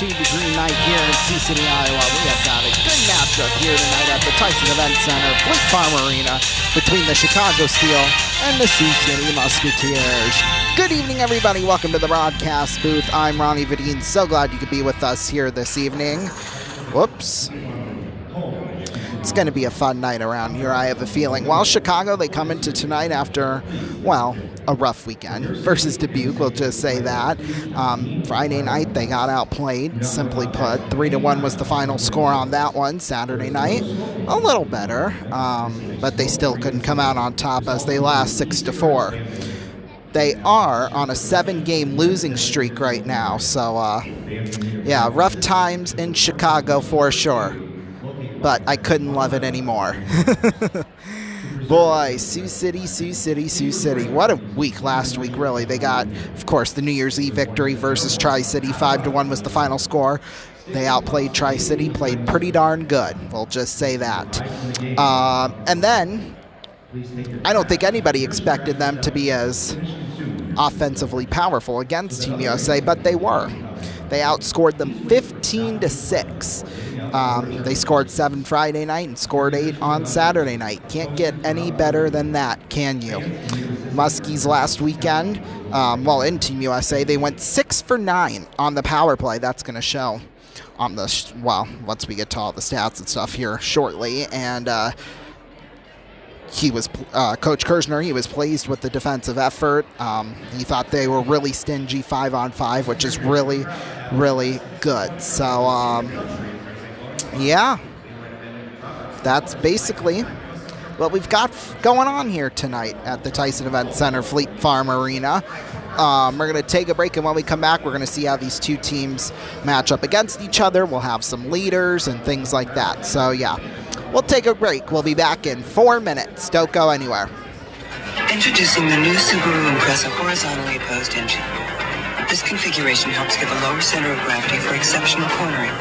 62-degree night here in Sioux City, Iowa. We have got a good matchup here tonight at the Tyson Event Center, Fleet Farm Arena, between the Chicago Steel and the Sioux City Musketeers. Good evening, everybody. Welcome to the broadcast booth. I'm Ronnie Vidine. So glad you could be with us here this evening. Whoops. It's going to be a fun night around here, I have a feeling. While Chicago, they come into tonight after, well, a rough weekend versus Dubuque, we'll just say that. Friday night, they got outplayed, simply put. 3-1 was the final score on that one. Saturday night, a little better, but they still couldn't come out on top as they lost 6-4. They are on a 7-game losing streak right now, so, yeah, rough times in Chicago for sure. But I couldn't love it anymore. Boy, Sioux City, Sioux City, Sioux City. What a week last week, really. They got, of course, the New Year's Eve victory versus Tri-City. 5-1 was the final score. They outplayed Tri-City, played pretty darn good. We'll just say that. And then, I don't think anybody expected them to be as offensively powerful against Team USA, but they were. They outscored them 15-6. They scored 7 Friday night and scored 8 on Saturday night. Can't get any better than that, can you? Muskies last weekend, in Team USA, they went 6 for 9 on the power play. That's going to show on the, once we get to all the stats and stuff here shortly. And Coach Kirshner, he was pleased with the defensive effort. He thought they were really stingy 5-on-5, which is really, really good. So, yeah, that's basically what we've got going on here tonight at the Tyson Event Center, Fleet Farm Arena. We're going to take a break, and when we come back, we're going to see how these two teams match up against each other. We'll have some leaders and things like that. So, yeah. We'll take a break. We'll be back in 4 minutes. Don't go anywhere. Introducing the new Subaru Impreza horizontally opposed engine. This configuration helps give a lower center of gravity for exceptional cornering.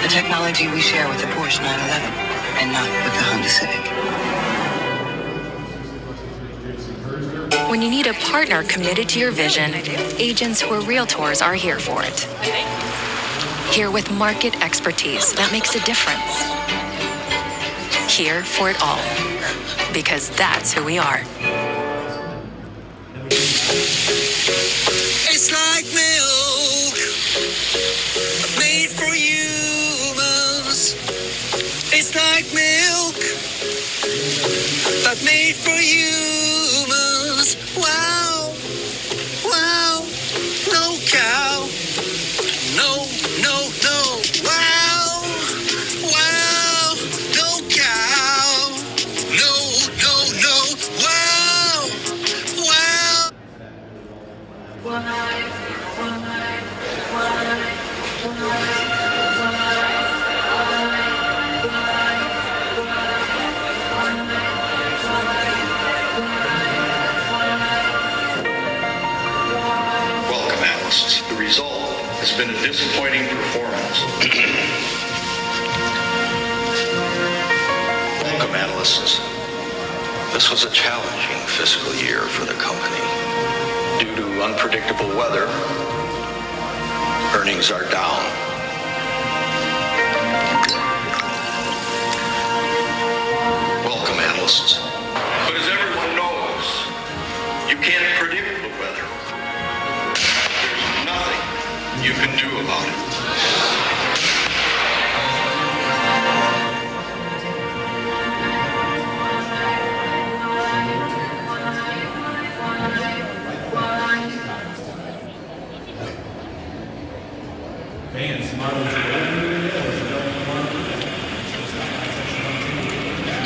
The technology we share with the Porsche 911 and not with the Honda Civic. When you need a partner committed to your vision, agents who are realtors are here for it. Here with market expertise that makes a difference. Here for it all, because that's who we are. It's like milk, made for humans. It's like milk, but made for humans. Wow, wow, no cow, no, no, no, wow, wow, no cow, no, no, no, wow, wow. Welcome, analysts. The result has been a disappointing performance. Welcome, analysts. This was a challenging fiscal year for the company. Due to unpredictable weather, earnings are down. Welcome, analysts. But as everyone knows, you can't predict the weather. There's nothing you can do about it.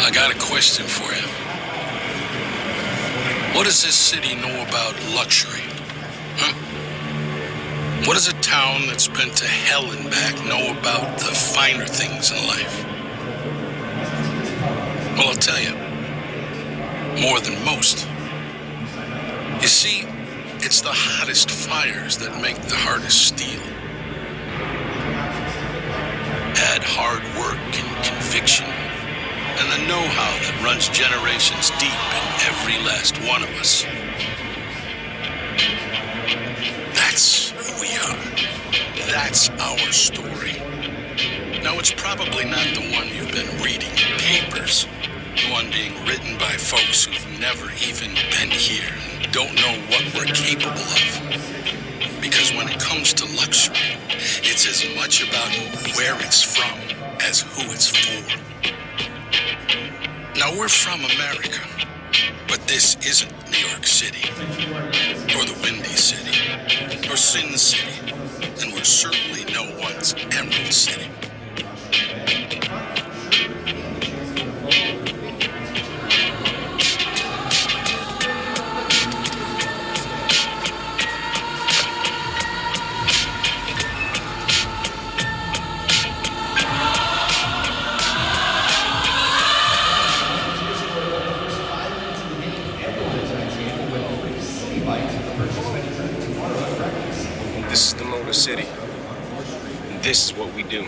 I got a question for you. What does this city know about luxury? Huh? What does a town that's been to hell and back know about the finer things in life? Well, I'll tell you. More than most. You see, it's the hottest fires that make the hardest steel. Add hard work and conviction, and the know-how that runs generations deep in every last one of us. That's who we are. That's our story. Now, it's probably not the one you've been reading in papers, the one being written by folks who've never even been here and don't know what we're capable of. Because when it comes to luxury, it's as much about where it's from as who it's for. Now, we're from America, but this isn't New York City, or the Windy City, or Sin City, and we're certainly no one's Emerald City. This is the Motor City. And this is what we do.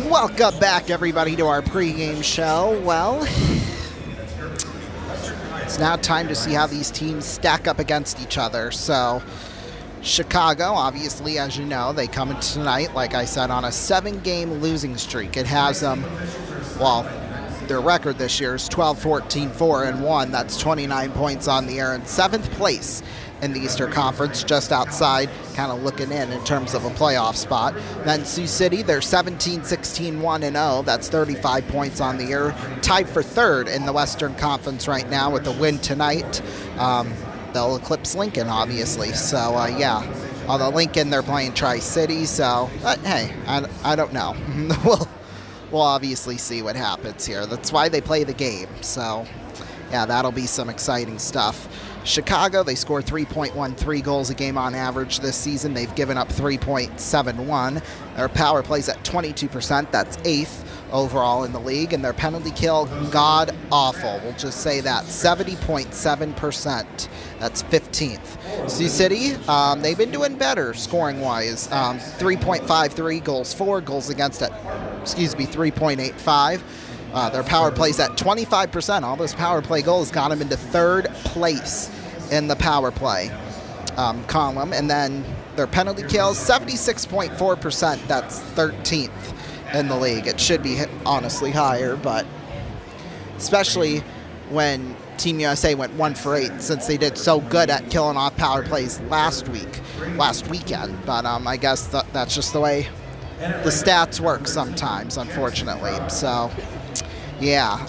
Welcome back, everybody, to our pregame show. Well, it's now time to see how these teams stack up against each other. So, Chicago, obviously, as you know, they come in tonight, like I said, on a 7-game losing streak. It has them, well, their record this year is 12-14-4-1. That's 29 points on the year, in 7th place in the Eastern Conference, just outside, kind of looking in terms of a playoff spot. Then Sioux City, they're 17-16-1-0. That's 35 points on the year. Tied for 3rd in the Western Conference right now with the win tonight. They'll eclipse Lincoln, obviously. So, yeah. Although Lincoln, they're playing Tri-City, so, hey, I don't know. We'll obviously see what happens here. That's why they play the game. So, yeah, that'll be some exciting stuff. Chicago, they score 3.13 goals a game on average this season. They've given up 3.71. Their power plays at 22%. That's 8th overall in the league. And their penalty kill, god-awful. We'll just say that, 70.7%. That's 15th. Sioux City, they've been doing better scoring-wise. 3.53 goals for, goals against at, 3.85. Their power plays at 25%. All those power play goals got them into 3rd place in the power play column. And then their penalty kills, 76.4%. That's 13th in the league. It should be honestly higher, but especially when Team USA went 1 for 8, since they did so good at killing off power plays last weekend. But I guess that's just the way the stats work sometimes, unfortunately. So, yeah,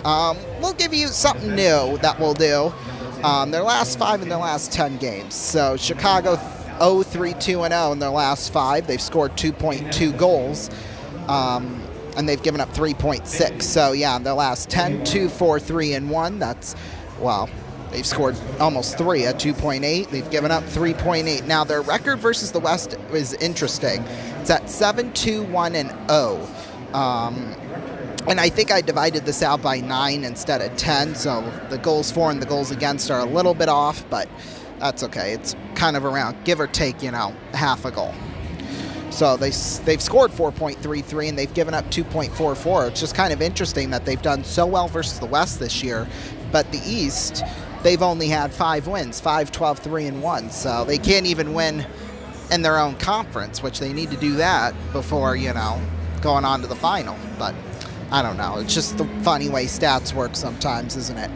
we'll give you something new that we'll do. Their last 5 in their last 10 games. So Chicago 0-3-2-0 in their last 5. They've scored 2.2 goals, and they've given up 3.6. So, yeah, in their last 10, 2-4-3-1. That's, well, they've scored almost 3 at 2.8. They've given up 3.8. Now, their record versus the West is interesting. It's at 7-2-1-0. And I think I divided this out by 9 instead of 10, so the goals for and the goals against are a little bit off, but that's okay. It's kind of around, give or take, half a goal. So they've scored 4.33 and they've given up 2.44. It's just kind of interesting that they've done so well versus the West this year, but the East, they've only had 5 wins, 5-12-3-1, so they can't even win in their own conference, which they need to do that before, going on to the final. But I don't know. It's just the funny way stats work sometimes, isn't it?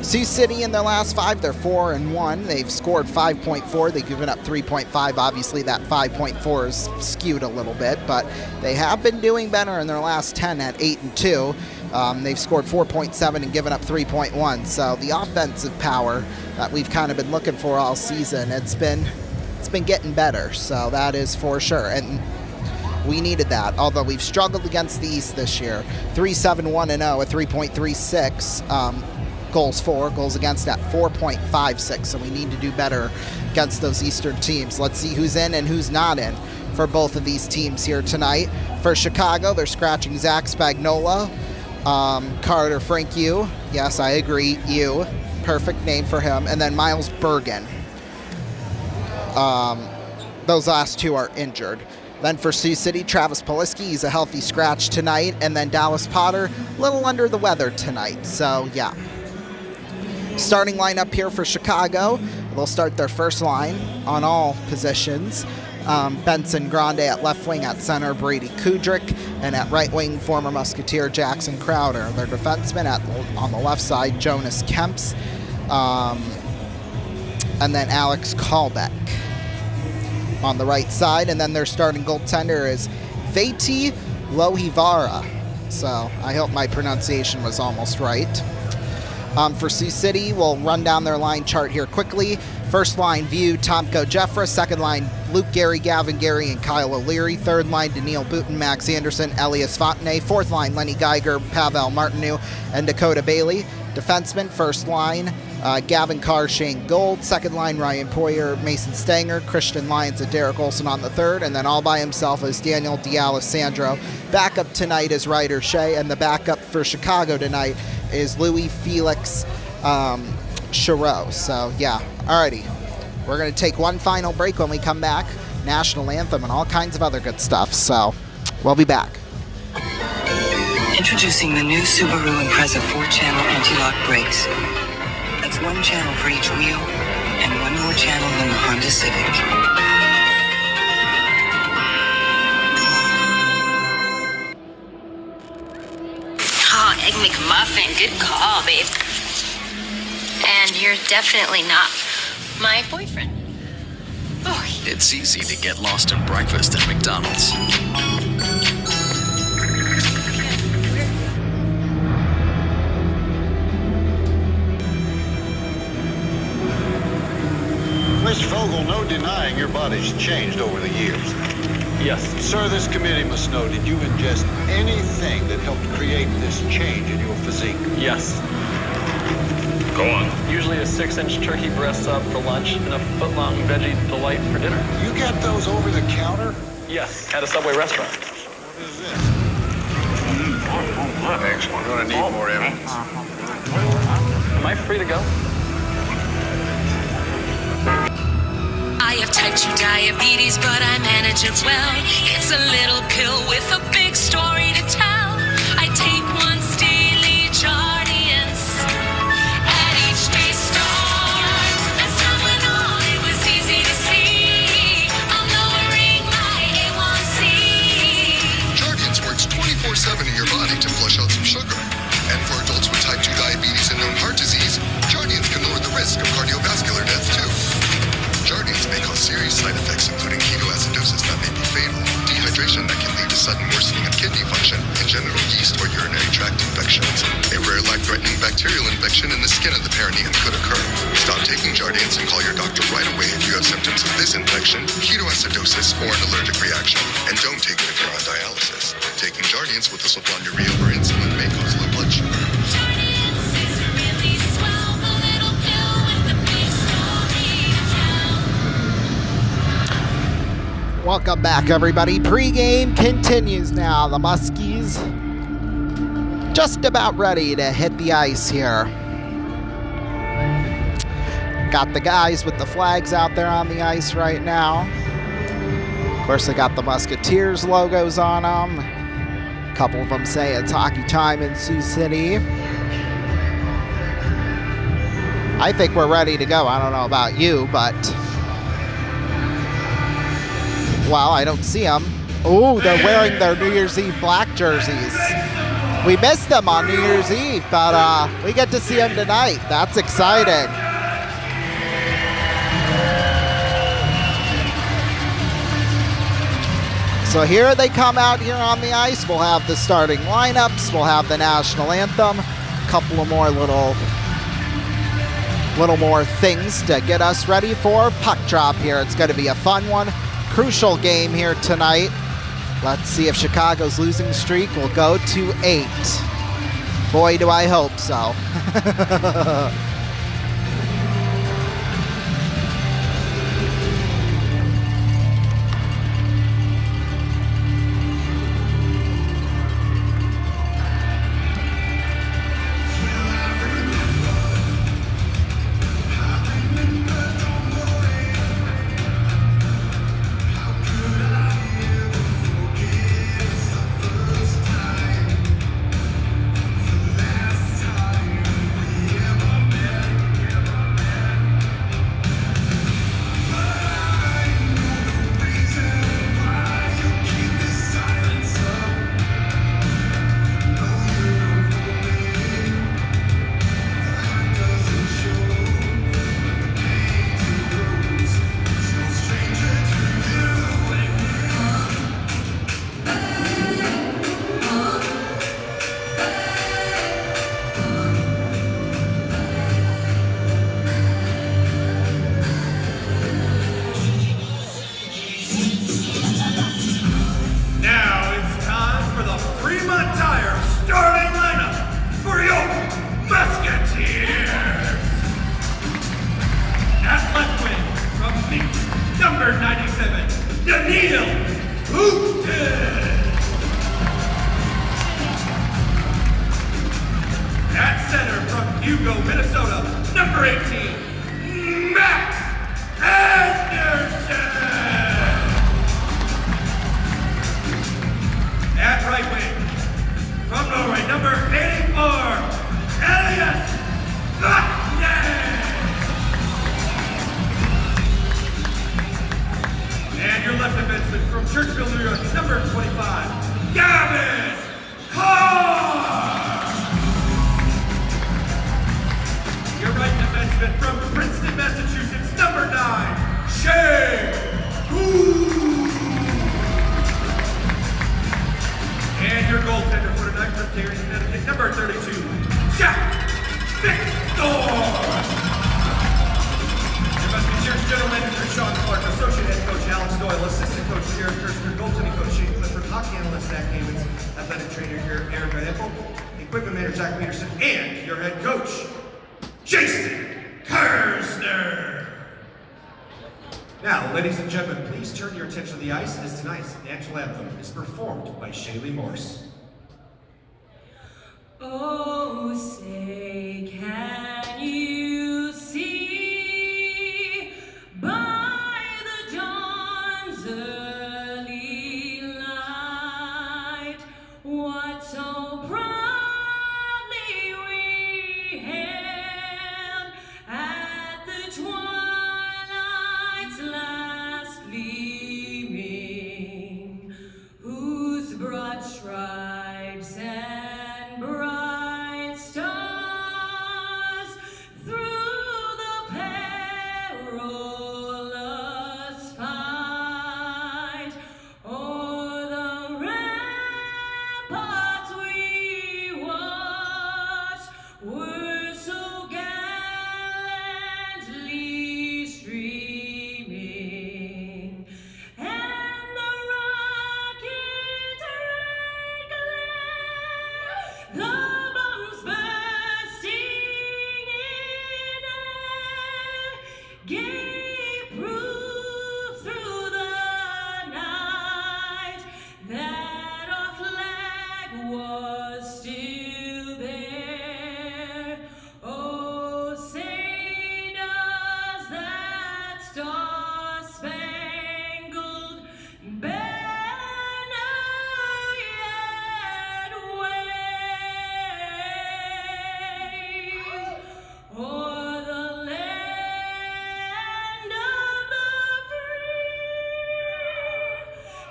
Sioux City in their last 5, they're 4-1. They've scored 5.4. They've given up 3.5. Obviously, that 5.4 is skewed a little bit, but they have been doing better in their last 10 at 8-2. They've scored 4.7 and given up 3.1. So the offensive power that we've kind of been looking for all season, it's been getting better. So that is for sure. And we needed that, although we've struggled against the East this year. 3-7-1-0 at 3.36 goals for, goals against at 4.56, so we need to do better against those Eastern teams. Let's see who's in and who's not in for both of these teams here tonight. For Chicago, they're scratching Zach Spagnola, Carter Frank-Yu. Yes, I agree, Yu. Perfect name for him. And then Miles Bergen. those last two are injured. Then for Sioux City, Travis Poliski, he's a healthy scratch tonight. And then Dallas Potter, a little under the weather tonight. So, yeah. Starting lineup here for Chicago. They'll start their first line on all positions. Benson Grande at left wing, at center Brady Kudrick, and at right wing former Musketeer Jackson Crowder. Their defensemen on the left side, Jonas Kemps, and then Alex Kalbeck on the right side. And then their starting goaltender is Veti Lohivara. So I hope my pronunciation was almost right. For Sioux City, we'll run down their line chart here quickly. First line, View, Tomko Jeffra. Second line, Luke Gary, Gavin Gary, and Kyle O'Leary. Third line, Daniil Boutin, Max Anderson, Elias Fontenay. Fourth line, Lenny Geiger, Pavel Martinu, and Dakota Bailey. Defenseman, first line, Gavin Carr, Shane Gold. Second line, Ryan Poyer, Mason Stanger, Christian Lyons, and Derek Olson on the third. And then all by himself is Daniel D'Alessandro. Backup tonight is Ryder Shea, and the backup for Chicago tonight is Louis Felix Chirot. So, yeah. Alrighty. We're going to take one final break. When we come back, national anthem and all kinds of other good stuff. So, we'll be back. Introducing the new Subaru Impreza 4-channel anti-lock brakes. That's one channel for each wheel and one more channel than the Honda Civic. Oh, Egg McMuffin. Good call, babe. And you're definitely not my boyfriend. Oh. It's easy to get lost in breakfast at McDonald's. Miss Vogel, no denying your body's changed over the years. Yes. Sir, this committee must know, did you ingest anything that helped create this change in your physique? Yes. Go on. Usually a 6-inch turkey breast sub for lunch and a foot-long veggie delight for dinner. You get those over the counter? Yes, at a Subway restaurant. What is this? Excellent. We're going to need more evidence. Am I free to go? I have type 2 diabetes, but I manage it well. It's a little pill with a big story to tell. I take once daily Jardiance. At each day start, as time went on, it was easy to see. I'm lowering my A1C. Jardiance works 24/7 in your body to flush out some sugar. And for adults with type 2 diabetes and known heart disease, Jardiance can lower the risk of cardiovascular death too. Jardiance may cause serious side effects, including ketoacidosis that may be fatal, dehydration that can lead to sudden worsening of kidney function, and genital yeast or urinary tract infections. A rare life-threatening bacterial infection in the skin of the perineum could occur. Stop taking Jardiance and call your doctor right away if you have symptoms of this infection, ketoacidosis, or an allergic reaction. And don't take it if you're on dialysis. Taking Jardiance with a sulfonylurea or insulin may cause low blood sugar. Welcome back, everybody. Pre-game continues now. The Muskies just about ready to hit the ice here. Got the guys with the flags out there on the ice right now. Of course, they got the Musketeers logos on them. A couple of them say it's hockey time in Sioux City. I think we're ready to go. I don't know about you, but... Well, I don't see them. Oh, they're wearing their New Year's Eve black jerseys. We missed them on New Year's Eve, but we get to see them tonight. That's exciting. So here they come out here on the ice. We'll have the starting lineups. We'll have the national anthem. A couple of more little more things to get us ready for puck drop here. It's going to be a fun one. Crucial game here tonight. Let's see if Chicago's losing streak will go to 8. Boy, do I hope so. entire starting lineup for your Musketeers. At left wing, from Meeks, number 97, Daniil Putin. At center, from Hugo, Minnesota, number 18, Max Anderson. At right wing, from Norway, number 84, Elias Vatne. And your left defenseman from Churchville, New York, number 25, Gavin Carr. Your right defenseman from Princeton, Massachusetts, number 9, Shea Gould. And your goaltender for tonight from Cambridge, Connecticut, number 32, Jack Victor. Your Musketeers general manager Sean Clark, associate head coach Alex Doyle, assistant coach Jared Kirshner, goaltending coach Shane Clifford, hockey analyst Zach Havens, athletic trainer here Erica Hippel, equipment manager Zach Peterson, and your head coach Jason Kersner. Now, ladies and gentlemen, please turn your attention to the ice as tonight's national anthem is performed by Shaylee Morse. Oh, say, can you see by the dawn's early light what so proudly we hailed at the twilight's last gleaming, whose broad stripes and bright stars through the perilous fight o'er the ramparts we watched were so gallantly streaming, and the rocket's red glare, the bombs bursting in air, gave proof through the night that our flag was still there. Oh, say does that star-spangled banner yet wave o'er the land of the free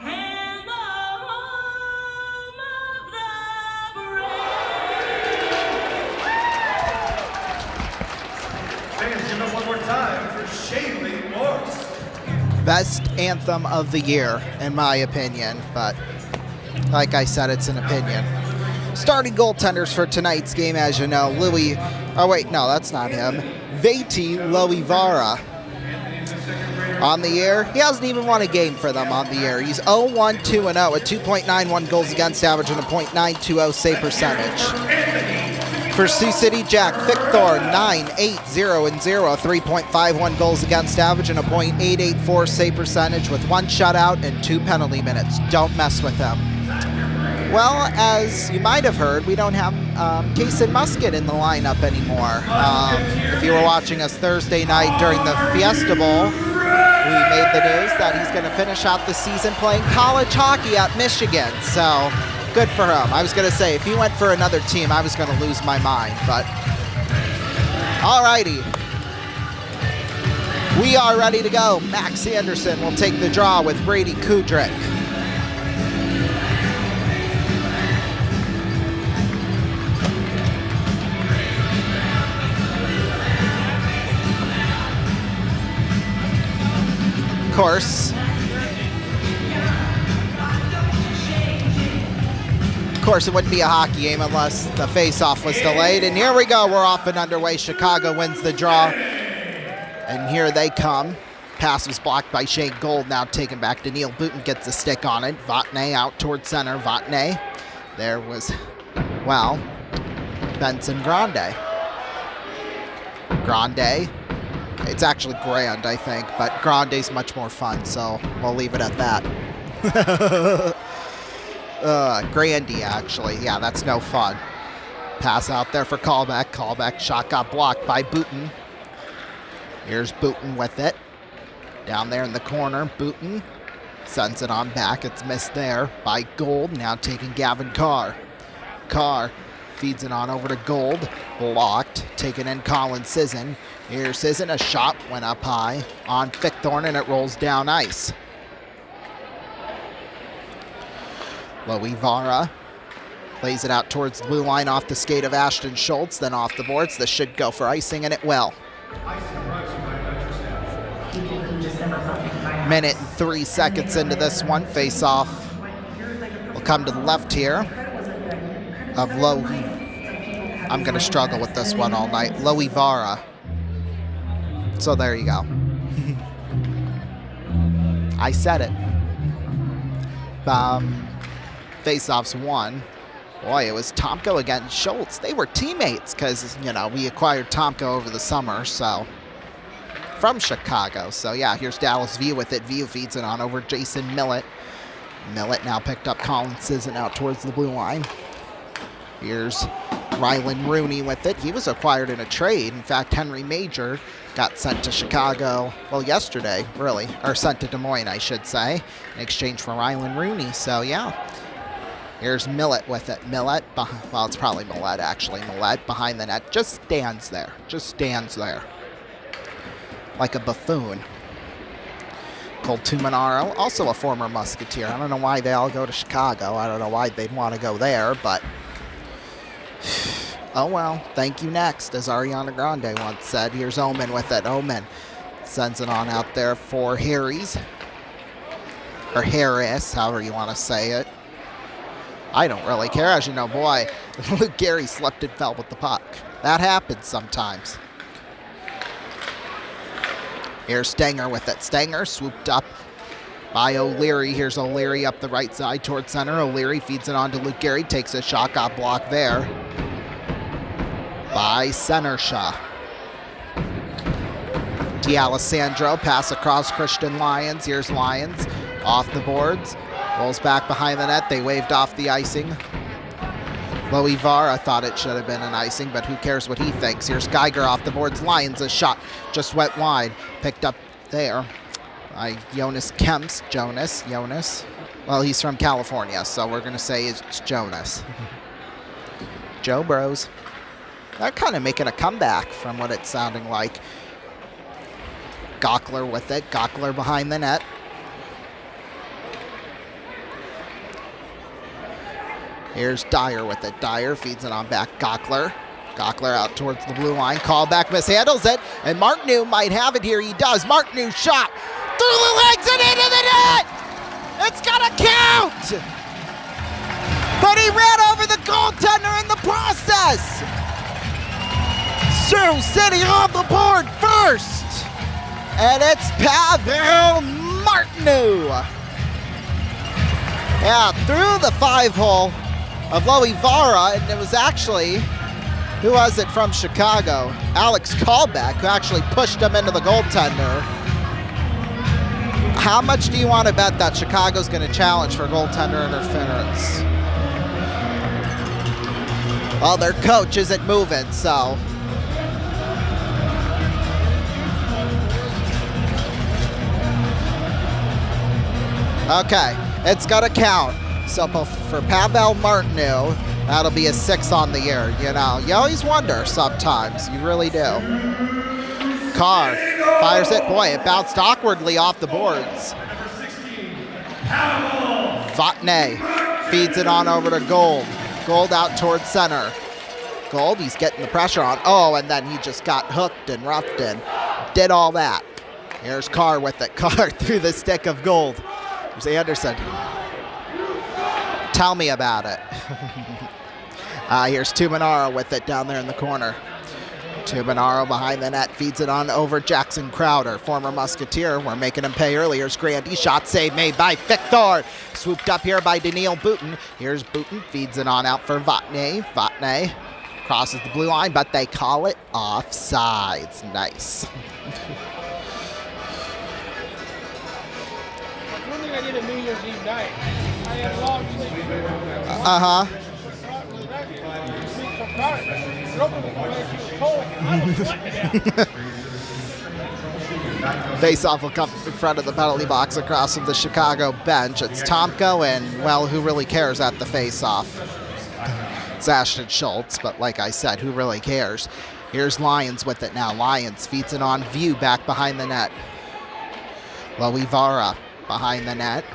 and the home of the brave? Fans, give it one more time for Shaylee Morse. Best anthem of the year, in my opinion, but like I said, it's an opinion. Starting goaltenders for tonight's game, as you know, that's not him. Veti Loivara. On the year, he hasn't even won a game for them on the year. He's 0-1-2-0 with 2.91 goals against average and a .920 save percentage. For Sioux City Jack, Victor 9-8-0-0, 3.51 goals against average and a .884 save percentage with 1 shutout and 2 penalty minutes. Don't mess with him. Well, as you might have heard, we don't have Kason Musket in the lineup anymore. If you were watching us Thursday night during the Fiesta Bowl, we made the news that he's going to finish out the season playing college hockey at Michigan. So, good for him. I was going to say, if he went for another team, I was going to lose my mind. But, alrighty. We are ready to go. Max Anderson will take the draw with Brady Kudrick. Of course, it wouldn't be a hockey game unless the face-off was delayed. And here we go. We're off and underway. Chicago wins the draw. And here they come. Pass was blocked by Shane Gould. Now taken back. Daniil Putin gets a stick on it. Vatne out towards center. Vatne. There was Well, Benson Grande. Grande. It's actually Grand, I think, but Grande's much more fun, so we'll leave it at that. Grandy, actually. Yeah, that's no fun. Pass out there for Callback. Callback shot got blocked by Booten. Here's Booten with it. Down there in the corner, Booten sends it on back. It's missed there by Gold. Now taking Gavin Carr. Carr feeds it on over to Gold. Blocked. Taken in Colin Sisson. Here's Sisson. A shot went up high on Fickthorn, and it rolls down ice. Loey Vara lays it out towards the blue line off the skate of Ashton Schultz, then off the boards. This should go for icing, and it will. Minute and 3 seconds into this one. Face off will come to the left here of Loey. I'm going to struggle with this one all night. Loey Vara. So there you go. I said it. Face-offs won. Boy, it was Tomko against Schultz. They were teammates because, you know, we acquired Tomko over the summer, so from Chicago. So, yeah, here's Dallas View with it. View feeds it on over Jason Millett. Millett now picked up Colin Sisson out towards the blue line. Here's Rylan Rooney with it. He was acquired in a trade. In fact, Henry Major got sent to Chicago, well, yesterday, really, or sent to Des Moines, I should say, in exchange for Rylan Rooney. So, yeah. Here's Millett with it. Millett, well, it's probably Millett, actually. Millett behind the net, just stands there. Just stands there. Like a buffoon. Cole Tumanaro, also a former Musketeer. I don't know why they all go to Chicago. I don't know why they'd want to go there, but oh well, thank you next, as Ariana Grande once said. Here's Omen with it. Omen sends it on out there for Harry's. Or Harris, however you want to say it. I don't really care. As you know, boy, Luke Gary slipped and fell with the puck. That happens sometimes. Here's Stenger with it. Stenger swooped up by O'Leary. Here's O'Leary up the right side towards center. O'Leary feeds it on to Luke Gary. Takes a shot, got blocked there by Senershaw. D'Alessandro, pass across Christian Lyons. Here's Lyons off the boards. Rolls back behind the net. They waved off the icing. Loey Vara thought it should have been an icing, but who cares what he thinks. Here's Geiger off the boards. Lyons, a shot just went wide. Picked up there by Jonas Kemps. Jonas. Well, he's from California, so we're going to say it's Jonas. Joe Bros. They're kind of making a comeback from what it's sounding like. Gockler with it. Gockler behind the net. Here's Dyer with it. Dyer feeds it on back. Gockler. Gockler out towards the blue line. Callback mishandles it. And Martineau might have it here. He does. Martineau shot through the legs and into the net. It's got to count. But he ran over the goaltender in the process. Sioux City on the board first. And it's Pavel Martineau. Yeah, through the 5-hole of Loey Vara, and it was actually, who was it from Chicago? Alex Callback, who actually pushed him into the goaltender. How much do you want to bet that Chicago's going to challenge for goaltender interference? Well, their coach isn't moving, so. Okay, it's got to count. So for Pavel Martineau, that'll be a 6 on the year. You know, you always wonder sometimes. You really do. Carr fires it. Boy, it bounced awkwardly off the boards. Vatne feeds it on over to Gold. Gold out towards center. Gold, he's getting the pressure on. Oh, and then he just got hooked and roughed and did all that. Here's Carr with it. Carr through the stick of Gold. There's Anderson. Tell me about it. Here's Tumanaro with it down there in the corner. Tuminaro behind the net, feeds it on over Jackson Crowder, former Musketeer. We're making him pay early. Here's Grandy, shot save made by Victor. Swooped up here by Daniil Boutin. Here's Boutin, feeds it on out for Vatne. Vatne crosses the blue line, but they call it offsides. Nice. One thing I did at New Year's Eve night, I had long sleep. Face-off will come in front of the penalty box across from the Chicago bench. It's Tomko and, well, who really cares at the face-off? It's Ashton Schultz, but like I said, who really cares? Here's Lyons with it now. Lyons feeds it on View back behind the net. Loivara behind the net.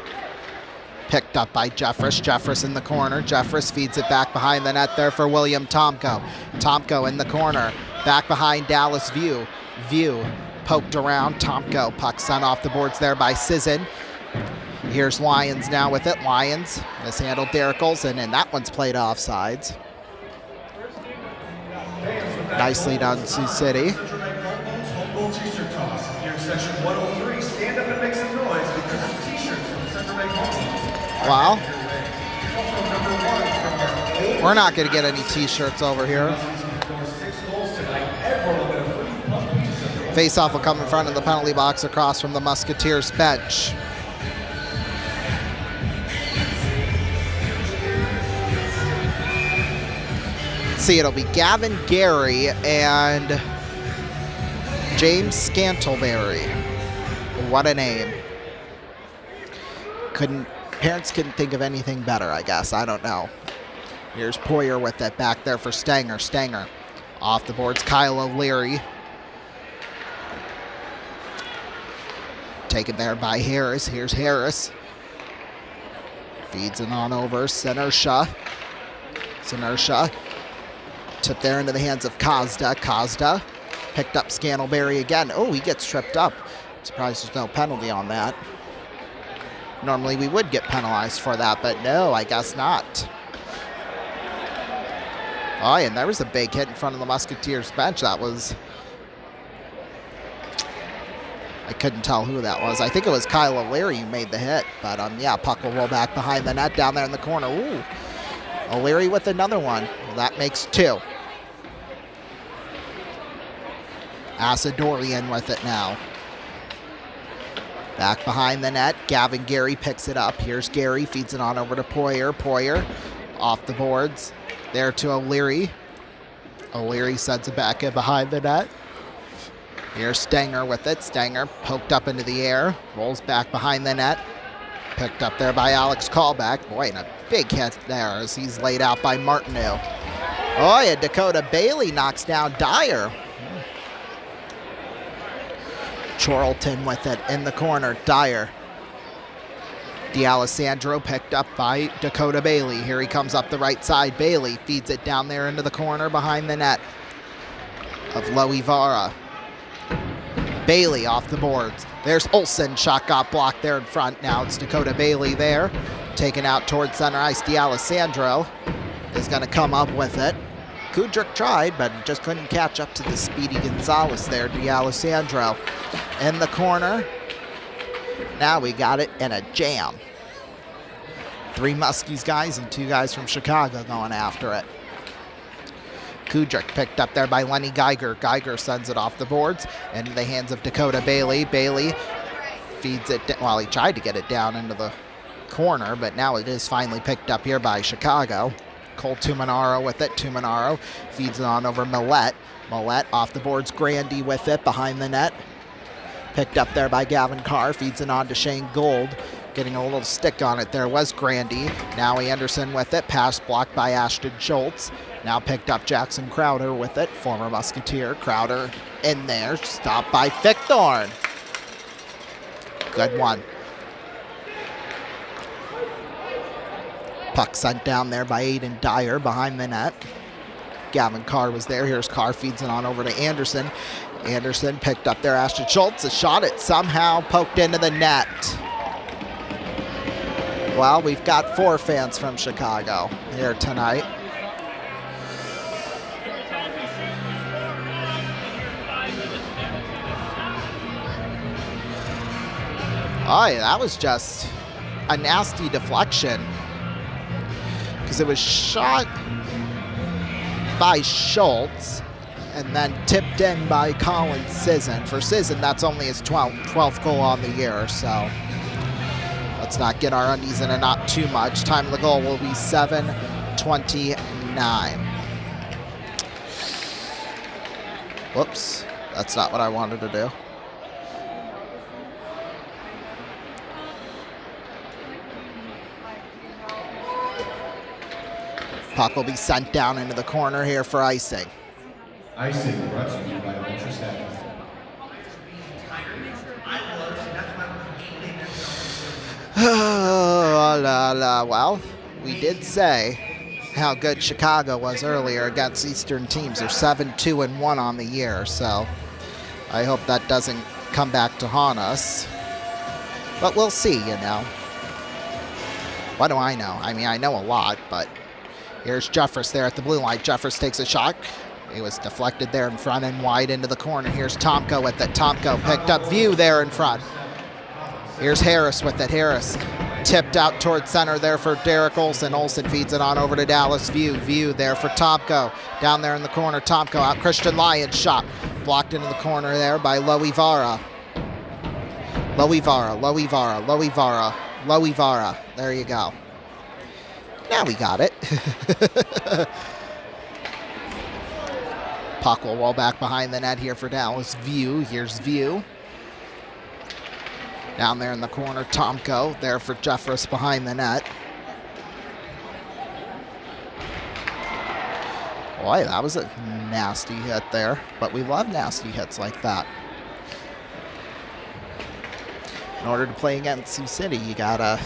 Picked up by Jeffress. Jeffress in the corner. Jeffress feeds it back behind the net there for William Tomko. Tomko in the corner. Back behind Dallas View. View poked around. Tomko puck sent off the boards there by Sisson. Here's Lyons now with it. Lyons mishandled Derek Olsen, and that one's played offsides. Nicely done, Sioux City. Wow. We're not going to get any t-shirts over here. Face-off will come in front of the penalty box across from the Musketeers bench. Let's see, it'll be Gavin Gary and James Scantleberry. What a name. Parents couldn't think of anything better, I guess. I don't know. Here's Poyer with it back there for Stanger. Stanger off the boards. Kyle O'Leary. Taken there by Harris. Here's Harris. Feeds it on over. Senersha. Senersha. Tipped there into the hands of Kazda. Kazda picked up Scantleberry again. Oh, he gets tripped up. Surprised there's no penalty on that. Normally we would get penalized for that, but no, I guess not. Oh, and there was a big hit in front of the Musketeers bench. That was... I couldn't tell who that was. I think it was Kyle O'Leary who made the hit, but yeah, puck will roll back behind the net down there in the corner. Ooh, O'Leary with another one. Well, that makes two. Asadorian with it now. Back behind the net, Gavin Gary picks it up. Here's Gary, feeds it on over to Poyer. Poyer off the boards. There to O'Leary. O'Leary sends it back in behind the net. Here's Stanger with it. Stanger poked up into the air. Rolls back behind the net. Picked up there by Alex Callback. Boy, and a big hit there as he's laid out by Martineau. Oh, yeah, Dakota Bailey knocks down Dyer. Chorlton with it in the corner. Dyer. D'Alessandro picked up by Dakota Bailey. Here he comes up the right side. Bailey feeds it down there into the corner behind the net of Loivara. Bailey off the boards. There's Olsen. Shot got blocked there in front. Now it's Dakota Bailey there. Taken out towards center ice. D'Alessandro is going to come up with it. Kudrick tried, but just couldn't catch up to the speedy Gonzalez there. D'Alessandro in the corner. Now we got it in a jam. 3 Muskies guys and 2 guys from Chicago going after it. Kudrick picked up there by Lenny Geiger. Geiger sends it off the boards into the hands of Dakota Bailey. Bailey feeds it, well, he tried to get it down into the corner, but now it is finally picked up here by Chicago. Cole Tuminaro with it. Tuminaro feeds it on over Millette. Millette off the boards. Grandy with it behind the net. Picked up there by Gavin Carr. Feeds it on to Shane Gold. Getting a little stick on it there was Grandy. Now Anderson with it. Pass blocked by Ashton Schultz. Now picked up Jackson Crowder with it. Former Musketeer. Crowder in there. Stopped by Fickthorn. Good one. Puck sent down there by Aiden Dyer behind the net. Gavin Carr was there. Here's Carr, feeds it on over to Anderson. Anderson picked up there. Ashton Schultz, a shot it somehow poked into the net. Well, we've got 4 fans from Chicago here tonight. Oh, yeah, that was just a nasty deflection. Because it was shot by Schultz and then tipped in by Colin Sisson. For Sisson, that's only his 12th goal on the year, so let's not get our undies in a knot too much. Time of the goal will be 7:29. Whoops, that's not what I wanted to do. Puck will be sent down into the corner here for icing. Icing brought to you by Venture Staffing. Well, we did say how good Chicago was earlier against Eastern teams. They're 7-2-1 on the year, so I hope that doesn't come back to haunt us. But we'll see, you know. What do I know? I mean, I know a lot, but here's Jeffress there at the blue line. Jeffress takes a shot. He was deflected there in front and wide into the corner. Here's Tomko with it. Tomko picked up View there in front. Here's Harris with it. Harris tipped out towards center there for Derek Olsen. Olsen feeds it on over to Dallas View. View there for Tomko. Down there in the corner, Tomko out. Christian Lyons shot. Blocked into the corner there by Loey Vara. Loey Vara, Loey Vara, Loey Vara, Loey Vara. There you go. Now we got it. Puck will roll back behind the net here for Dallas View. Here's View. Down there in the corner, Tomko there for Jeffress behind the net. Boy, that was a nasty hit there, but we love nasty hits like that. In order to play against Sioux City, you gotta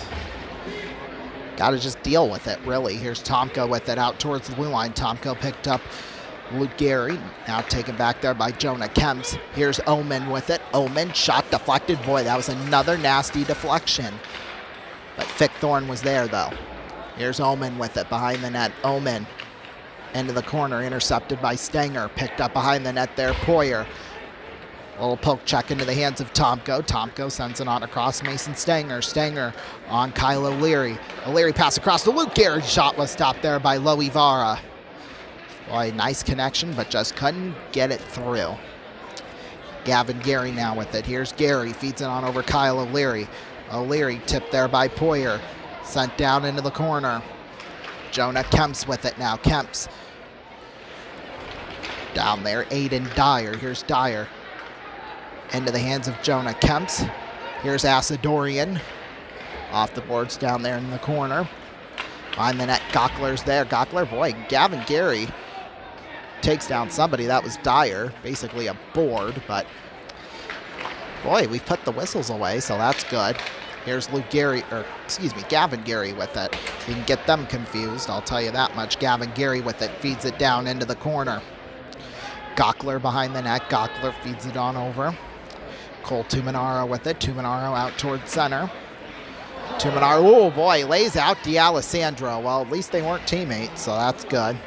just deal with it, really. Here's Tomko with it out towards the blue line. Tomko picked up Luke Gary, now taken back there by Jonah Kemps. Here's Omen with it. Omen, shot deflected. Boy, that was another nasty deflection. But Fick Thorne was there, though. Here's Omen with it behind the net. Omen into the corner, intercepted by Stenger. Picked up behind the net there, Poyer. A little poke check into the hands of Tomko. Tomko sends it on across Mason Stenger. Stenger on Kyle O'Leary. O'Leary pass across to Luke Gary. Shot was stopped there by Loey Vara. Boy, nice connection, but just couldn't get it through. Gavin Gary now with it. Here's Gary, feeds it on over Kyle O'Leary. O'Leary tipped there by Poyer. Sent down into the corner. Jonah Kemps with it now. Kemps down there. Aiden Dyer. Here's Dyer. Into the hands of Jonah Kemps. Here's Asadorian. Off the boards down there in the corner. Behind the net, Gockler's there. Gockler, boy, Gavin Gary takes down somebody. That was Dyer, basically a board, but boy, we've put the whistles away, so that's good. Here's Luke Gary, or excuse me, Gavin Gary with it. You can get them confused, I'll tell you that much. Gavin Gary with it, feeds it down into the corner. Gockler behind the net. Gockler feeds it on over. Cole Tuminaro with it. Tuminaro out towards center. Tuminaro, oh boy, lays out D'Alessandro. Well, at least they weren't teammates, so that's good.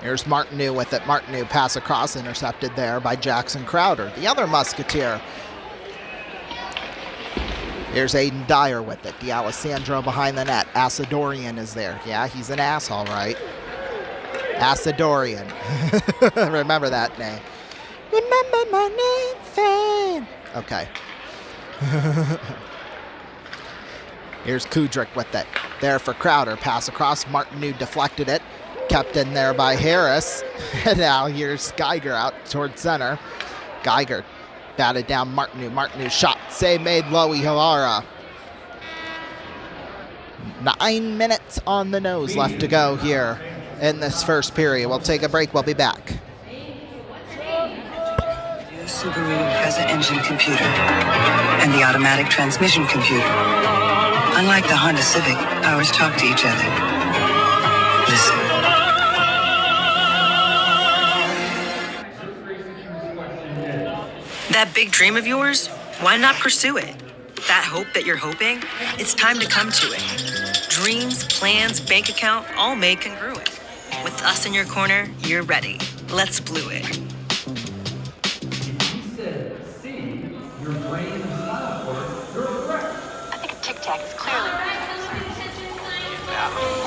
Here's Martineau with it. Martineau pass across, intercepted there by Jackson Crowder, the other Musketeer. Here's Aiden Dyer with it. D'Alessandro behind the net. Asadorian is there. Yeah, he's an ass, all right. Asadorian. Remember that name. Remember my name, fam. Okay. Here's Kudrick with it. There for Crowder. Pass across. Martineau deflected it. Kept in there by Harris. And now here's Geiger out towards center. Geiger batted down Martineau. Martineau shot. Save made Loey Vara. 9 minutes on the nose left to go here in this first period. We'll take a break. We'll be back. Subaru has an engine computer and the automatic transmission computer. Unlike the Honda Civic, ours talk to each other. Listen. That big dream of yours? Why not pursue it? That hope that you're hoping? It's time to come to it. Dreams, plans, bank account, all made congruent. With us in your corner, you're ready. Let's blue it.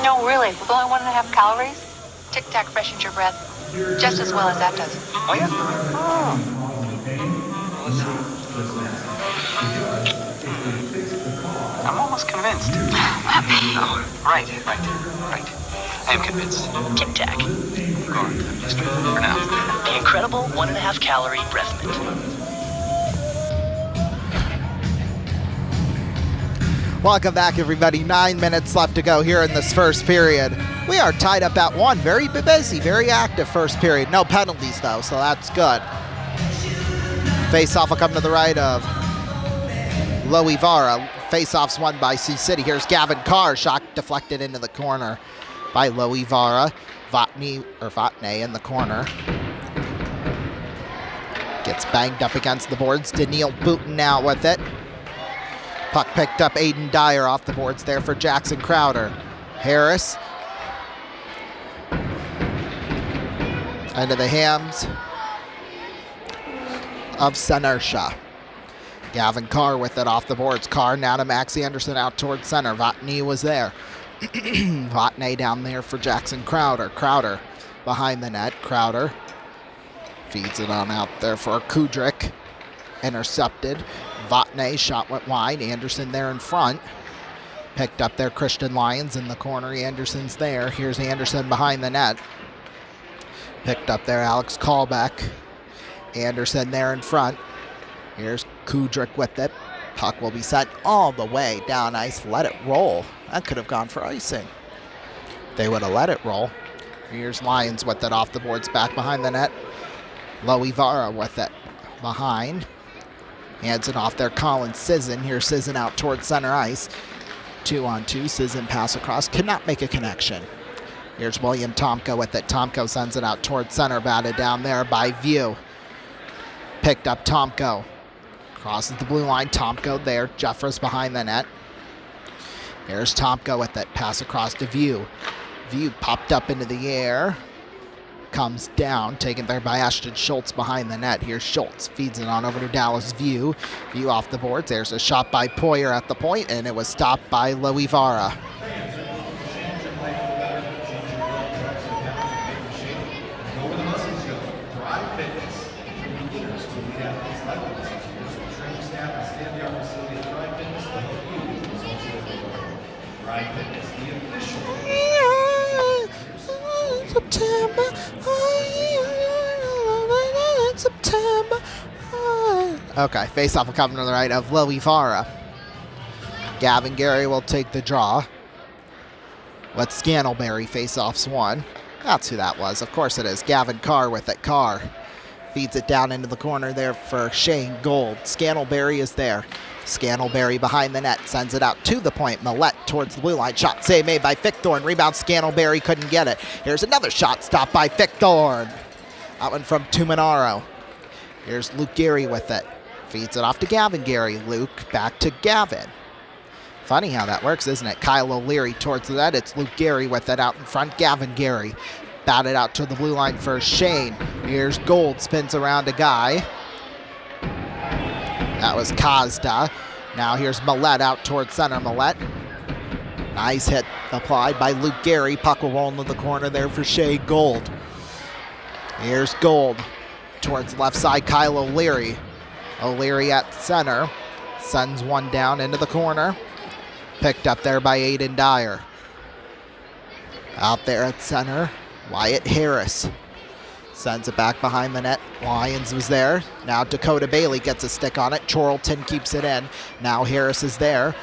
No, really. With only 1.5 calories, Tic Tac freshens your breath just as well as that does. Oh, yeah? Oh. I'm almost convinced. Oh, right. I am convinced. Tic Tac. Go on, just for now. The incredible 1.5 calorie breath mint. Welcome back, everybody. 9 minutes left to go here in this first period. We are tied up at 1. Very busy, very active first period. No penalties, though, so that's good. Face-off will come to the right of Loivara. Face-off's won by Sioux City. Here's Gavin Carr. Shot deflected into the corner by Loivara. Vatne in the corner. Gets banged up against the boards. Daniil Booten now with it. Puck picked up. Aiden Dyer off the boards there for Jackson Crowder. Harris. Into the hands of Sanersha. Gavin Carr with it off the boards. Carr now to Maxie Anderson out towards center. Vatne was there. Vatne down there for Jackson Crowder. Crowder behind the net. Crowder feeds it on out there for Kudrick. Intercepted. Vatne shot went wide. Anderson there in front. Picked up there Christian Lyons in the corner. Anderson's there. Here's Anderson behind the net. Picked up there Alex Callback. Anderson there in front. Here's Kudrick with it. Puck will be sent all the way down ice. Let it roll. That could have gone for icing. They would have let it roll. Here's Lyons with it off the boards back behind the net. Loivara with it behind. Hands it off there. Colin Sisson. Here's Sisson out towards center ice. 2-on-2. Sisson pass across. Cannot make a connection. Here's William Tomko with it. Tomko sends it out towards center. Batted down there by View. Picked up Tomko. Crosses the blue line. Tomko there. Jeffress behind the net. Here's Tomko with it. Pass across to View. View popped up into the air. Comes down. Taken there by Ashton Schultz behind the net. Here's Schultz. Feeds it on over to Dallas View. View off the boards. There's a shot by Poyer at the point, and it was stopped by Loivara. September. Okay, face-off will come to the right of Loivara. Gavin Gary will take the draw. Let Scantleberry face-offs one. That's who that was. Of course it is. Gavin Carr with it. Carr feeds it down into the corner there for Shane Gold. Scantleberry is there. Scantleberry behind the net. Sends it out to the point. Millette towards the blue line. Shot save made by Fickthorn. Rebound Scantleberry couldn't get it. Here's another shot stopped by Fickthorn. That one from Tuminaro. Here's Luke Gary with it. Feeds it off to Gavin Gary. Luke back to Gavin. Funny how that works, isn't it? Kyle O'Leary towards the net. It's Luke Gary with it out in front. Gavin Gary batted out to the blue line for Shane. Here's Gold. Spins around a guy. That was Kazda. Now here's Millette out towards center. Millette. Nice hit applied by Luke Gary. Puck will roll into the corner there for Shea Gold. Here's Gold. Towards left side, Kyle O'Leary. O'Leary at center. Sends one down into the corner. Picked up there by Aiden Dyer. Out there at center, Wyatt Harris. Sends it back behind the net. Lyons was there. Now Dakota Bailey gets a stick on it. Chorlton keeps it in. Now Harris is there.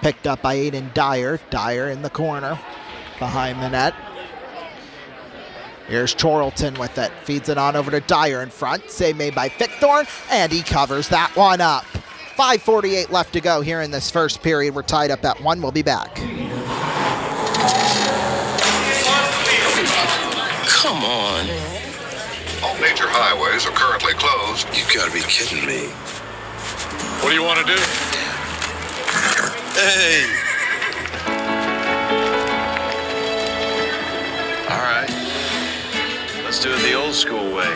Picked up by Aiden Dyer. Dyer in the corner behind the net. Here's Chorlton with it. Feeds it on over to Dyer in front. Save made by Fickthorn, and he covers that one up. 5:48 left to go here in this first period. We're tied up at 1. We'll be back. Come on. All major highways are currently closed. You gotta be kidding me. What do you want to do? Hey! All right. Let's do it the old school way.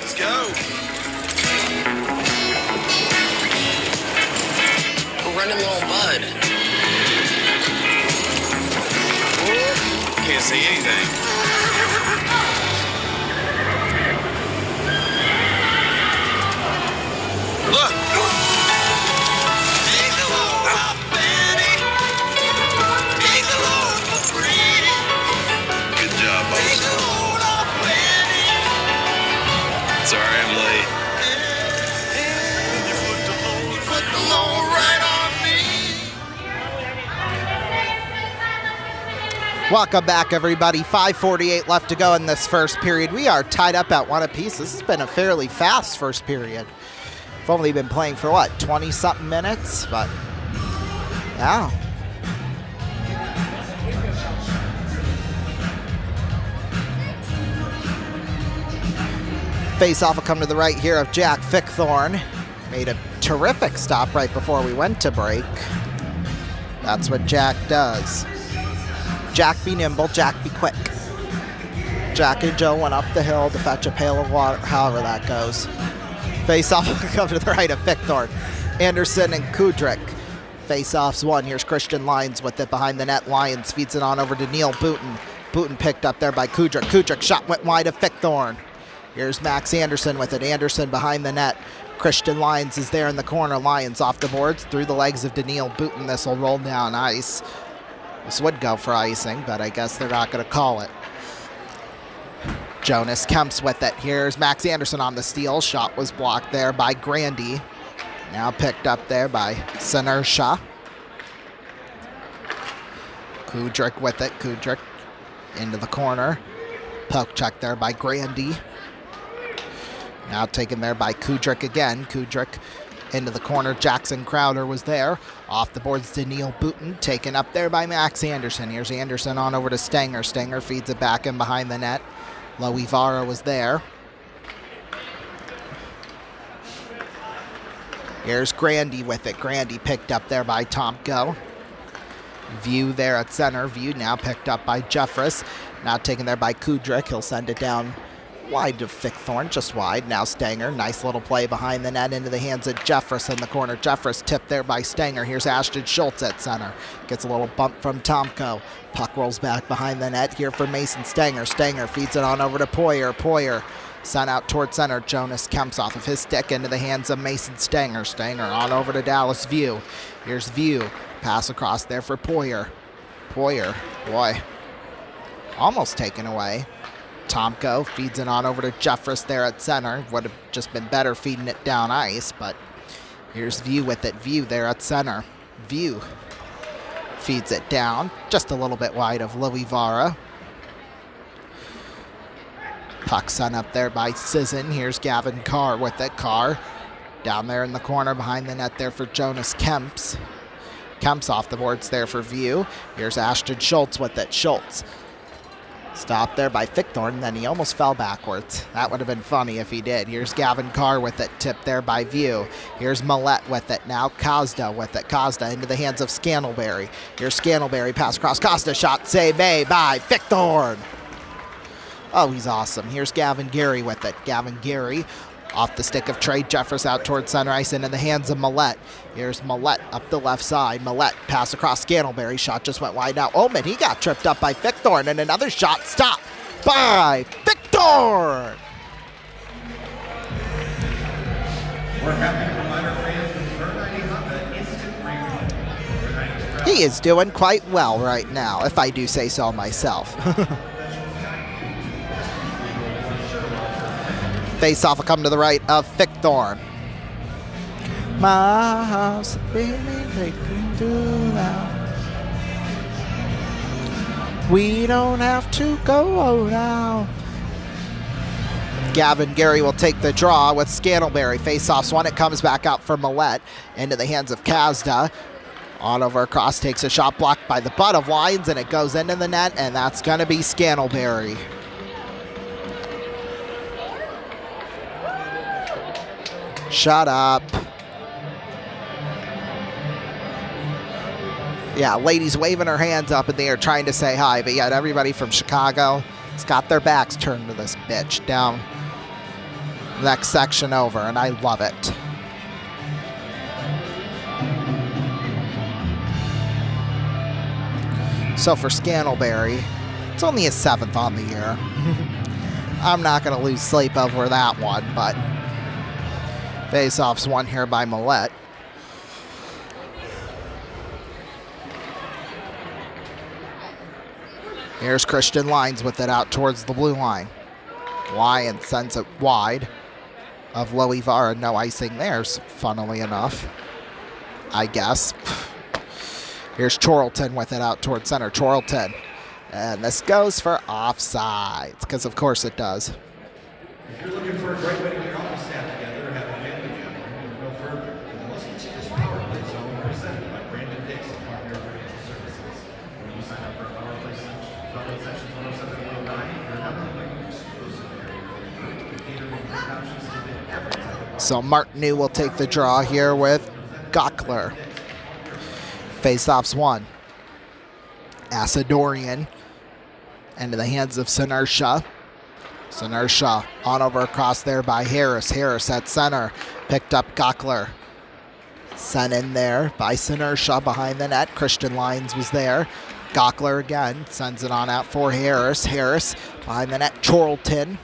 Let's go. We're running low on bud. to say anything. Look! Take the load off, Betty! Take the load for free! Good job, boss. Take the load off, Betty! Sorry I'm late. You put the load right on me! Welcome back, everybody. 5:48 left to go in this first period. We are tied up at 1 apiece. This has been a fairly fast first period. We've only been playing for, what, 20-something minutes? But, yeah. Face-off will come to the right here of Jack Fickthorn. Made a terrific stop right before we went to break. That's what Jack does. Jack be nimble, Jack be quick. Jack and Joe went up the hill to fetch a pail of water, however that goes. Face-off will come to the right of Fickthorn. Anderson and Kudrick. Face-off's one. Here's Christian Lyons with it behind the net. Lyons feeds it on over to Neil Booten. Booten picked up there by Kudrick. Kudrick shot went wide of Fickthorn. Here's Max Anderson with it. Anderson behind the net. Christian Lyons is there in the corner. Lyons off the boards through the legs of Daniil Booten. This will roll down ice. This would go for icing, but I guess they're not going to call it. Jonas Kemps with it. Here's Max Anderson on the steal. Shot was blocked there by Grandy. Now picked up there by Senersha. Kudrick with it. Kudrick into the corner. Poke check there by Grandy. Now taken there by Kudrick again. Kudrick into the corner. Jackson Crowder was there. Off the boards to Neil Booten. Taken up there by Max Anderson. Here's Anderson on over to Stenger. Stenger feeds it back in behind the net. Loivara was there. Here's Grandy with it. Grandy picked up there by Tomko. View there at center. View now picked up by Jeffress. Now taken there by Kudrick. He'll send it down wide to Fickthorn, just wide. Now Stenger, nice little play behind the net into the hands of Jeffress in the corner. Jeffress tipped there by Stenger. Here's Ashton Schultz at center. Gets a little bump from Tomko. Puck rolls back behind the net here for Mason Stenger. Stenger feeds it on over to Poyer. Poyer sent out toward center. Jonas Kemps off of his stick into the hands of Mason Stenger. Stenger on over to Dallas View. Here's View. Pass across there for Poyer. Poyer, boy, almost taken away. Tomko feeds it on over to Jeffress there at center. Would have just been better feeding it down ice, but here's View with it. View there at center. View feeds it down just a little bit wide of Loivara. Puck sent up there by Sisson. Here's Gavin Carr with it. Carr down there in the corner behind the net there for Jonas Kemps. Kemps off the boards there for View. Here's Ashton Schultz with it. Schultz stopped there by Fickthorn, then he almost fell backwards. That would have been funny if he did. Here's Gavin Carr with it, tipped there by View. Here's Millette with it. Now Kazda with it. Kazda into the hands of Scantleberry. Here's Scantleberry, pass across. Kazda shot, save made by Fickthorn. Oh, he's awesome. Here's Gavin Gary with it. Gavin Gary off the stick of Trey Jeffress out towards center ice into the hands of Millette. Here's Millette up the left side. Millette pass across Scantleberry. Shot just went wide now. Omen, he got tripped up by Fickthorn, and another shot stopped by Fickthorn. We're happy to remind our fans of Turn 90 Honda Instant Replay. He is doing quite well right now, if I do say so myself. Face-off will come to the right of Fickthorn. My house, baby, take me to now. We don't have to go now. Gavin Gary will take the draw with Scantleberry. Face-off's one. It comes back out for Millette into the hands of Kazda. On over across, takes a shot blocked by the butt of Lyons, and it goes into the net, and that's going to be Scantleberry. Shut up. Yeah, ladies waving her hands up in the air trying to say hi, but yet everybody from Chicago has got their backs turned to this bitch down the next section over, and I love it. So for Scantleberry, It's only his 7th on the year. I'm not going to lose sleep over that one, but face-off's won here by Millette. Here's Christian Lyons with it out towards the blue line. Lyons sends it wide of Loivara. No icing there, funnily enough, I guess. Here's Chorlton with it out towards center. Chorlton. And this goes for offsides, because of course it does. If you're looking for a great way to get your office staff together or have a family gathering, go further. The Muskie Tears Power Play Zone, presented by Brandon Dix of Partner Financial Services. When you sign up for a Power Play Sessions 107.09, you're now going to exclusive area for your catering options to fit every type of. So Martineau will take the draw here with Gockler. Face-offs won. Asadorian into the hands of Sinersha. Sinersha on over across there by Harris. Harris at center. Picked up Gockler. Sent in there by Sinersha behind the net. Christian Lyons was there. Gockler again sends it on out for Harris. Harris behind the net. Chorlton.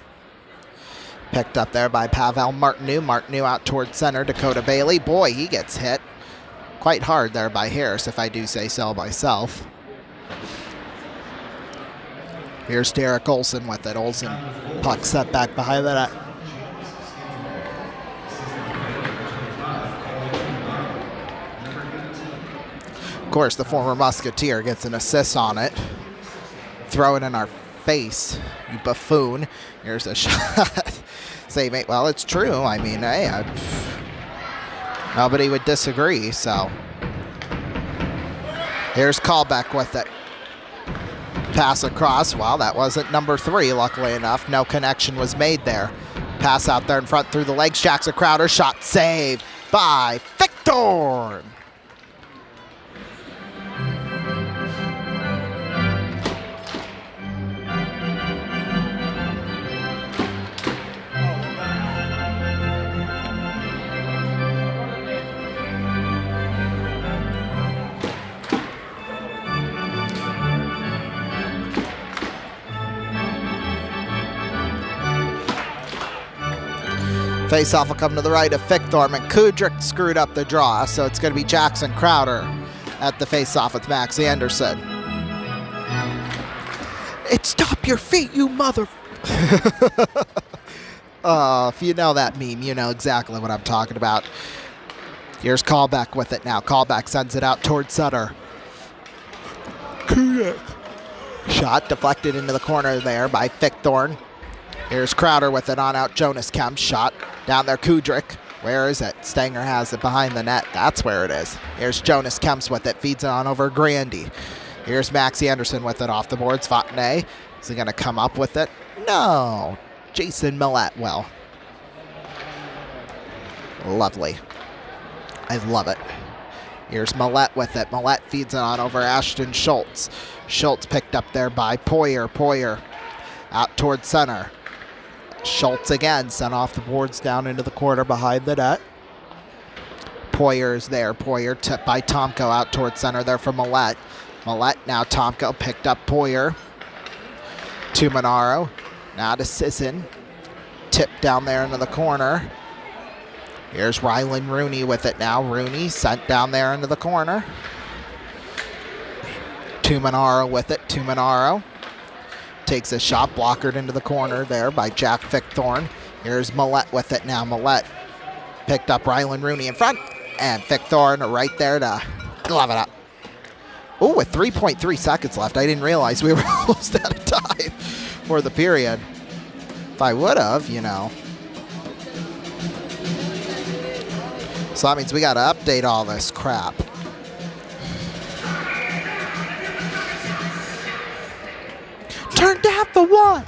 Picked up there by Pavel Martineau. Martineau out towards center. Dakota Bailey. Boy, he gets hit quite hard there by Harris, if I do say so myself. Here's Derek Olsen with it. Olsen, puck set back behind the net. Of course, the former Musketeer gets an assist on it. Throw it in our face, you buffoon. Here's a shot. Say, mate, well, it's true. I mean, hey, nobody would disagree, so. Here's Callback with it. Pass across. Well, that wasn't number 3, luckily enough. No connection was made there. Pass out there in front through the legs. Jackson Crowder. Shot saved by Victor. Face-off will come to the right of Fickthorn, and Kudrick screwed up the draw, so it's going to be Jackson Crowder at the face-off with Max Anderson. It's stop your feet, you mother... if you know that meme, you know exactly what I'm talking about. Here's Callback with it now. Callback sends it out towards Sutter. Kudrick. Shot deflected into the corner there by Fickthorn. Here's Crowder with it on out. Jonas Kemp. Shot down there. Kudrick. Where is it? Stanger has it behind the net. That's where it is. Here's Jonas Kemps with it. Feeds it on over Grandy. Here's Maxie Anderson with it off the boards. Fontenay. Is he going to come up with it? No. Jason Millette. Well. Lovely. I love it. Here's Millette with it. Millette feeds it on over Ashton Schultz. Schultz picked up there by Poyer. Poyer out towards center. Schultz again sent off the boards down into the corner behind the net. Poyer is there. Poyer tipped by Tomko out towards center there for Millette. Millette now Tomko picked up Poyer. To Monaro. Now to Sisson. Tipped down there into the corner. Here's Rylan Rooney with it now. Rooney sent down there into the corner. To Monaro with it. To Monaro. Takes a shot, blockered into the corner there by Jack Fickthorn. Here's Millette with it now. Millette picked up Rylan Rooney in front, and Fickthorn right there to glove it up. Oh, with 3.3 seconds left. I didn't realize we were almost out of time for the period. If I would have, you know. So that means we got to update all this crap. Turn down for what?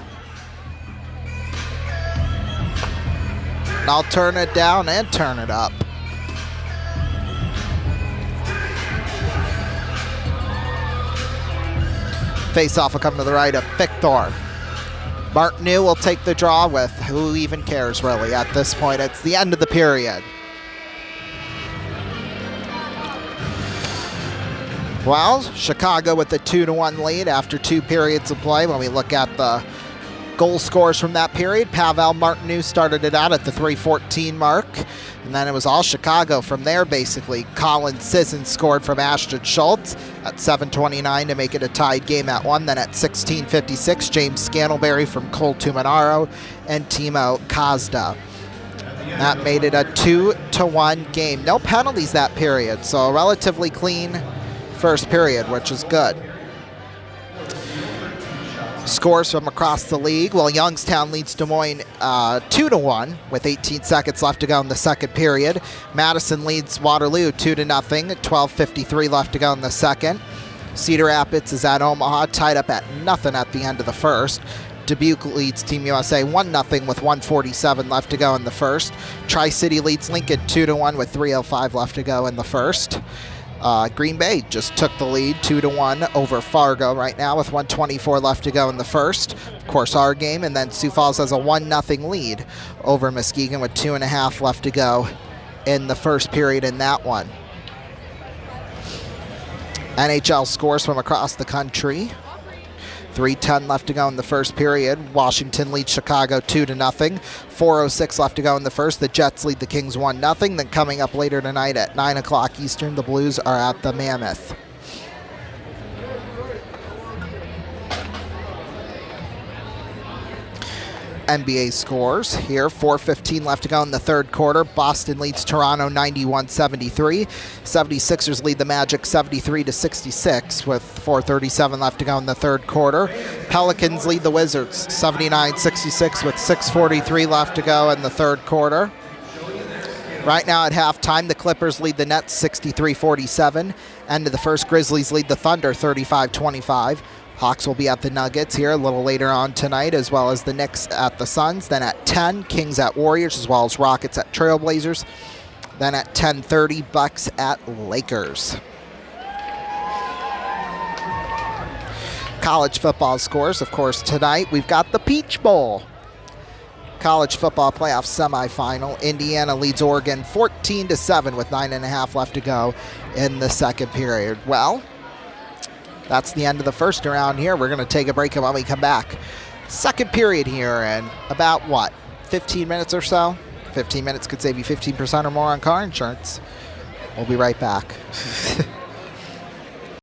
I'll turn it down and turn it up. Face-off will come to the right of Fickthorn. Martineau will take the draw with who even cares really at this point. It's the end of the period. Well, Chicago with the 2-1 lead after 2 periods of play. When we look at the goal scores from that period, Pavel Martinu started it out at the 3:14 mark, and then it was all Chicago from there, basically. Colin Sisson scored from Ashton Schultz at 7:29 to make it a tied game at 1. Then at 16:56, James Scantlebury from Cole Tumanaro and Timo Kazda. That made it a 2-1 game. No penalties that period, so a relatively clean first period, which is good. Scores from across the league. Well, Youngstown leads Des Moines 2-1 with 18 seconds left to go in the second period. Madison leads Waterloo 2-0, 12:53 left to go in the second. Cedar Rapids is at Omaha, tied up at nothing at the end of the first. Dubuque leads Team USA 1-0 with 1:47 left to go in the first. Tri-City leads Lincoln 2-1 with 3:05 left to go in the first. Green Bay just took the lead 2-1 over Fargo right now with 1:24 left to go in the first. Of course, our game, and then Sioux Falls has a 1-0 lead over Muskegon with 2.5 left to go in the first period in that one. NHL scores from across the country. 3:10 left to go in the first period. Washington leads Chicago 2-0. 4:06 left to go in the first. The Jets lead the Kings 1-0. Then coming up later tonight at 9 o'clock Eastern, the Blues are at the Mammoth. NBA scores here. 4:15 left to go in the third quarter. Boston leads Toronto 91-73. 76ers lead the Magic 73-66 with 4:37 left to go in the third quarter. Pelicans lead the Wizards 79-66 with 6:43 left to go in the third quarter. Right now at halftime, the Clippers lead the Nets 63-47. End of the first, Grizzlies lead the Thunder 35-25. Hawks will be at the Nuggets here a little later on tonight, as well as the Knicks at the Suns. Then at 10, Kings at Warriors, as well as Rockets at Trailblazers. Then at 10:30, Bucks at Lakers. College football scores, of course, tonight we've got the Peach Bowl. College football playoff semifinal. Indiana leads Oregon 14-7 with 9.5 left to go in the second period. Well, that's the end of the first round here. We're going to take a break, and when we come back, second period here in about, 15 minutes or so? 15 minutes could save you 15% or more on car insurance. We'll be right back.